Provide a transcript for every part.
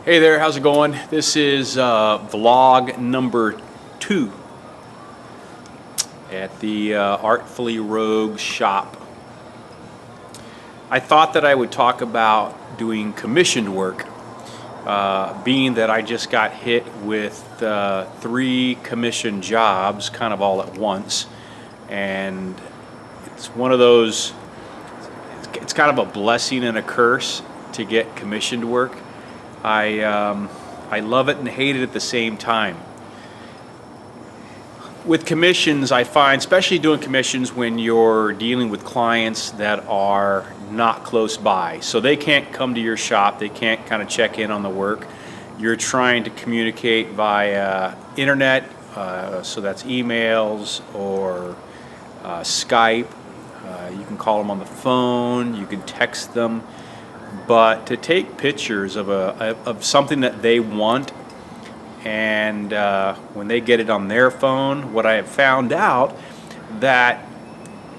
Hey there, how's it going? This is vlog number 2 at the Artfully Rogue shop. I thought that I would talk about doing commissioned work, being that I just got hit with 3 commissioned jobs kind of all at once, and it's one of those, it's kind of a blessing and a curse to get commissioned work. I love it and hate it at the same time. With commissions, I find, especially doing commissions when you're dealing with clients that are not close by, so they can't come to your shop, they can't kind of check in on the work. You're trying to communicate via internet, so that's emails or Skype. You can call them on the phone, you can text them. But to take pictures of something that they want, and when they get it on their phone, what I have found out that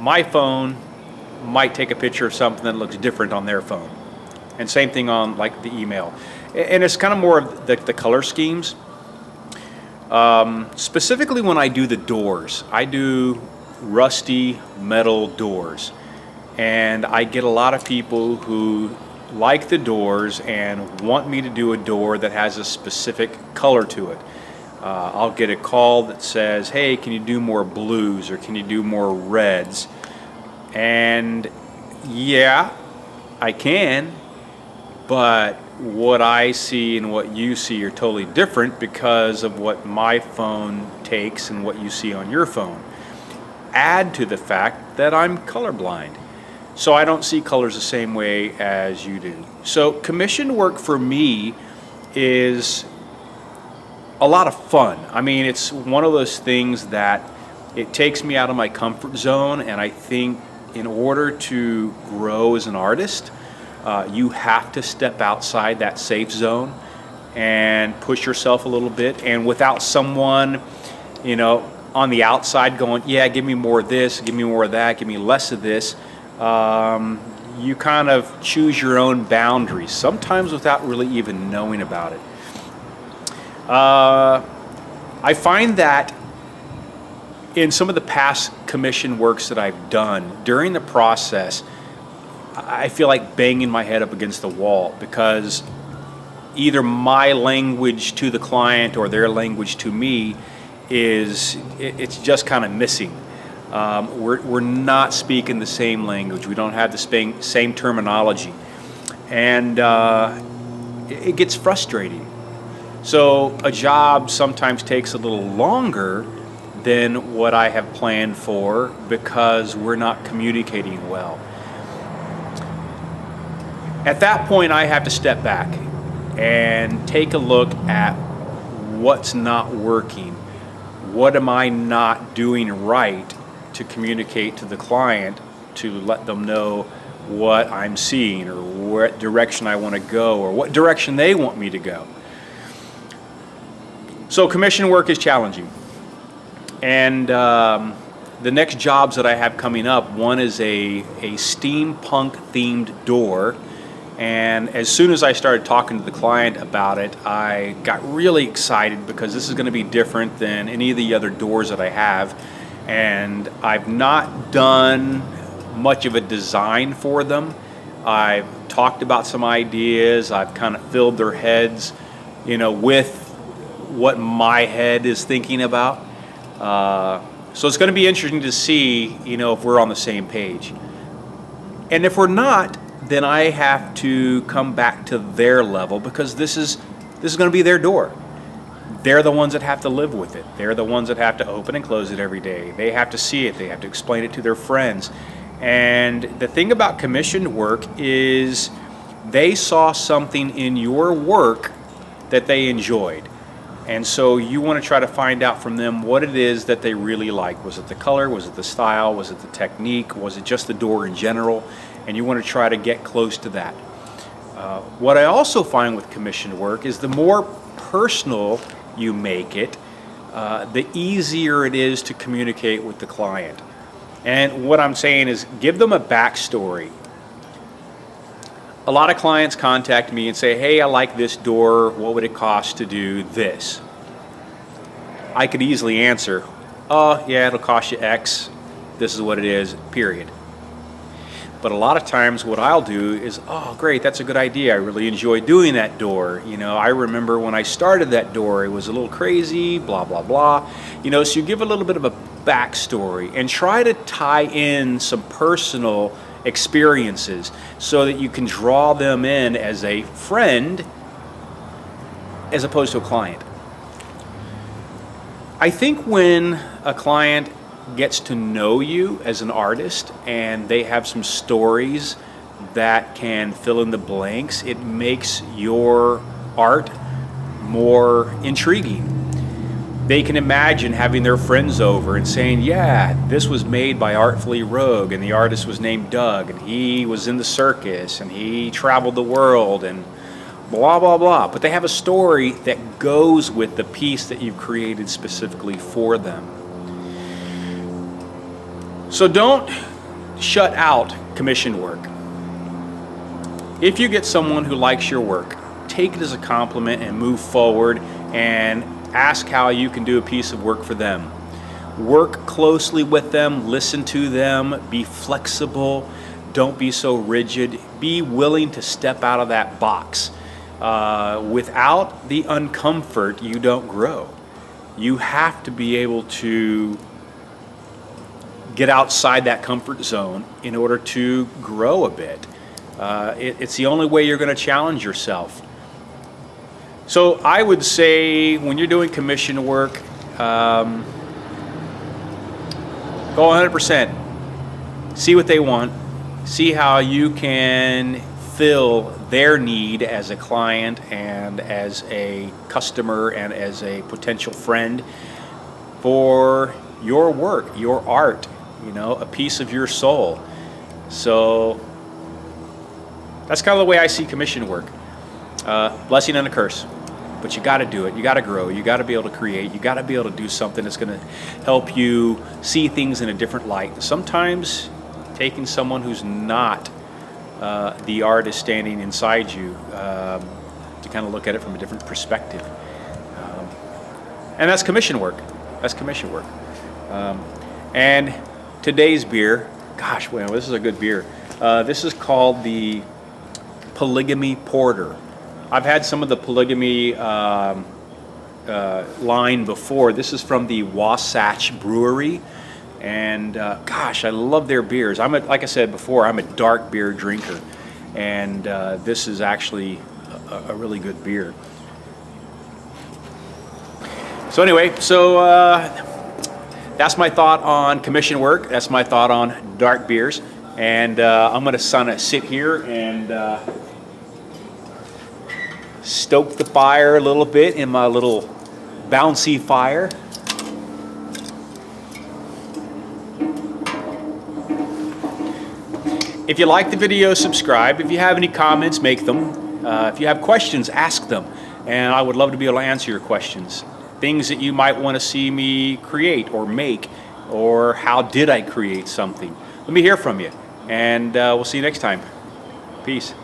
my phone might take a picture of something that looks different on their phone, and same thing on like the email. And it's kind of more of the color schemes. Specifically when I do the doors, I do rusty metal doors, and I get a lot of people who like the doors and want me to do a door that has a specific color to it. I'll get a call that says, hey, can you do more blues or can you do more reds? And yeah, I can, but what I see and what you see are totally different because of what my phone takes and what you see on your phone. Add to the fact that I'm colorblind, so I don't see colors the same way as you do. So commissioned work for me is a lot of fun. I mean, it's one of those things that it takes me out of my comfort zone, and I think in order to grow as an artist, you have to step outside that safe zone and push yourself a little bit, and without someone, you know, on the outside going, yeah, give me more of this, give me more of that, give me less of this. You kind of choose your own boundaries, sometimes without really even knowing about it. I find that in some of the past commission works that I've done, during the process, I feel like banging my head up against the wall because either my language to the client or their language to me it's just kind of missing. We're not speaking the same language. We don't have the same terminology, and it gets frustrating. So a job sometimes takes a little longer than what I have planned for because we're not communicating well. At that point, I have to step back and take a look at what's not working. What am I not doing right to communicate to the client to let them know what I'm seeing or what direction I want to go or what direction they want me to go. So commission work is challenging. And the next jobs that I have coming up, one is a steampunk themed door. And as soon as I started talking to the client about it, I got really excited because this is going to be different than any of the other doors that I have. And I've not done much of a design for them. I've talked about some ideas. I've kind of filled their heads, you know, with what my head is thinking about. So it's going to be interesting to see, you know, if we're on the same page. And if we're not, then I have to come back to their level because this is going to be their door. They're the ones that have to live with it. They're the ones that have to open and close it every day. They have to see it. They have to explain it to their friends. And the thing about commissioned work is they saw something in your work that they enjoyed. And so you want to try to find out from them what it is that they really like. Was it the color? Was it the style? Was it the technique? Was it just the door in general? And you want to try to get close to that. What I also find with commissioned work is the more personal you make it, the easier it is to communicate with the client. And what I'm saying is give them a backstory. a lot of clients contact me and say, hey, I like this door, what would it cost to do this? I could easily answer, oh yeah, it'll cost you X, this is what it is, period. But a lot of times what I'll do is, oh great, that's a good idea, I really enjoy doing that door. You know, I remember when I started that door, it was a little crazy, blah, blah, blah. You know, so you give a little bit of a backstory and try to tie in some personal experiences so that you can draw them in as a friend as opposed to a client. I think when a client gets to know you as an artist and they have some stories that can fill in the blanks, it makes your art more intriguing. They can imagine having their friends over and saying, yeah, this was made by Artfully Rogue and the artist was named Doug and he was in the circus and he traveled the world and blah, blah, blah. But they have a story that goes with the piece that you've created specifically for them. So don't shut out commission work. If you get someone who likes your work, take it as a compliment and move forward and ask how you can do a piece of work for them. Work closely with them, listen to them, be flexible, don't be so rigid, be willing to step out of that box. Without the uncomfort, you don't grow. You have to be able to get outside that comfort zone in order to grow a bit. It's the only way you're going to challenge yourself. So I would say when you're doing commission work, go 100%. See what they want. See how you can fill their need as a client and as a customer and as a potential friend for your work, your art, you know, a piece of your soul. So that's kind of the way I see commission work. Blessing and a curse. But you got to do it. You got to grow. You got to be able to create. You got to be able to do something that's going to help you see things in a different light. Sometimes taking someone who's not the artist standing inside you to kind of look at it from a different perspective. And that's commission work. That's commission work. And today's beer, gosh, well, this is a good beer. This is called the Polygamy Porter. I've had some of the Polygamy line before. This is from the Wasatch Brewery, and gosh, I love their beers. Like I said before, I'm a dark beer drinker, and this is actually a really good beer. So anyway, that's my thought on commission work. That's my thought on dark beers, and I'm going to sit here and stoke the fire a little bit in my little bouncy fire. If you like the video, subscribe. If you have any comments, make them. If you have questions, ask them. And I would love to be able to answer your questions. Things that you might want to see me create or make, or how did I create something. Let me hear from you. And we'll see you next time. Peace.